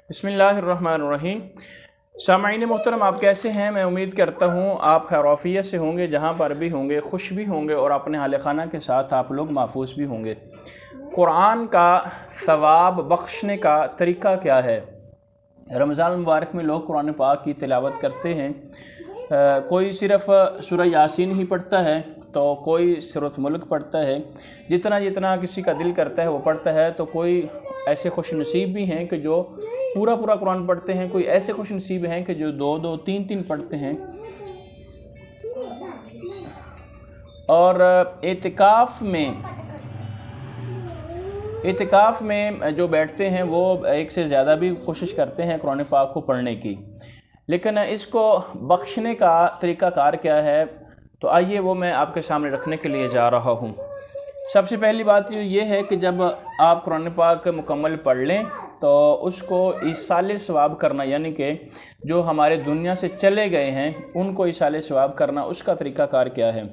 बिस्मिल्लाहिर्रहमानिर्रहीम। सामईन मोहतरम, आप कैसे हैं? मैं उम्मीद करता हूँ आप खैरियत से होंगे, जहाँ पर भी होंगे खुश भी होंगे और अपने हाल खाना के साथ आप लोग महफूज भी होंगे। कुरान का सवाब बख्शने का तरीका क्या है? रमज़ान मुबारक में लोग कुरान पाक की तिलावत करते हैं। कोई सिर्फ़ सूरह यासीन ही पढ़ता है तो कोई सूरत मुल्क पढ़ता है। जितना जितना किसी का दिल करता है वो पढ़ता है। तो कोई ऐसे खुश नसीब भी हैं कि जो पूरा पूरा कुरान पढ़ते हैं, कोई ऐसे खुश नसीब हैं कि जो दो दो तीन तीन पढ़ते हैं। और एतिकाफ़ में जो बैठते हैं वो एक से ज़्यादा भी कोशिश करते हैं कुरान पाक को पढ़ने की। लेकिन इसको बख्शने का तरीक़ाकार क्या है, तो आइए वो मैं आपके सामने रखने के लिए जा रहा हूँ। सबसे पहली बात ये है कि जब आप कुरान पाक मुकम्मल पढ़ लें तो उसको ईसाल सवाब करना, यानी कि जो हमारे दुनिया से चले गए हैं उनको ईसाल सवाब करना, उसका तरीक़ाकार क्या है।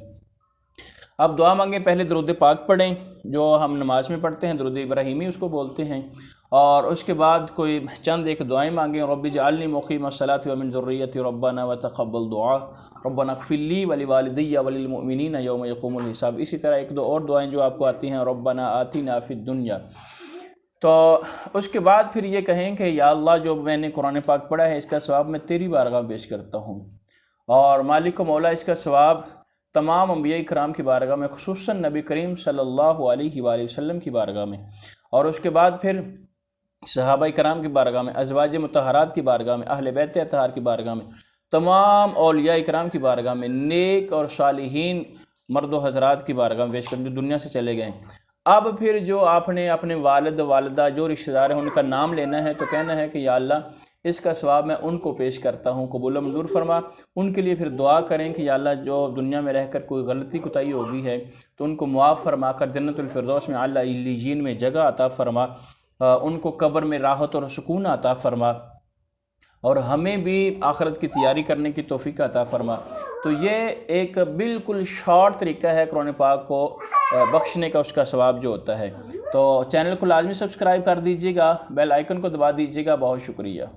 अब दुआ मांगें, पहले दरूद पाक पढ़ें जो हम नमाज में पढ़ते हैं, दरूद इब्राहीमी उसको बोलते हैं। और उसके बाद कोई चंद एक दुआएं मांगें। रब्बी जअलनी मुक़ीमस्सलाति व मिन ज़ुर्रिय्यति रब्बना व तक़ब्बल दुआ रब्बना इग़फ़िर ली व लिवालिदैया व लिलमुअमिनीना यौम यक़ूमुल हिसाब। इसी तरह एक दो और दुआएं जो आपको आती हैं, रब्बना आतिना फ़िद दुनिया। तो उसके बाद फिर ये कहें कि या अल्लाह, जो मैंने कुरान पाक पढ़ा है इसका सवाब मैं तेरी बारगाह में पेश करता हूँ, और मालिक व मौला इसका सवाब तमाम अंबिया इकराम की बारगाह में, खुसूसन नबी करीम सल्लल्लाहु अलैहि वसल्लम की बारगाह में, और उसके बाद फिर सहाबा इकराम की बारगाह में, अज़वाज मुतहरात की बारगाह में, अहले बैत अतहार की बारगाह में, तमाम औलिया इकराम की बारगाह में, नेक और सालिहीन मर्द व हज़रात की बारगाह में पेश कर, जो दुनिया से चले गए। अब फिर जो आपने अपने वालिद वालिदा जो रिश्तेदार हैं उनका नाम लेना है, तो कहना है कि या अल्लाह, इसका सवाब मैं उनको पेश करता हूँ, कबूल मंजूर फरमा। उनके लिए फिर दुआ करें कि या अल्लाह, जो दुनिया में रहकर कोई गलती कोताही हो गई है तो उनको मुआफ़ फरमा कर जन्नतुल फिरदौस में आला इल्लियीन में जगह अता फरमा, उनको कब्र में राहत और सुकून अता फरमा, और हमें भी आखिरत की तैयारी करने की तौफीक अता फरमा। तो ये एक बिल्कुल शॉर्ट तरीका है कुरान पाक को बख्शने का, उसका सवाब जो होता है। तो चैनल को लाजमी सब्सक्राइब कर दीजिएगा, बेल आइकन को दबा दीजिएगा। बहुत शुक्रिया।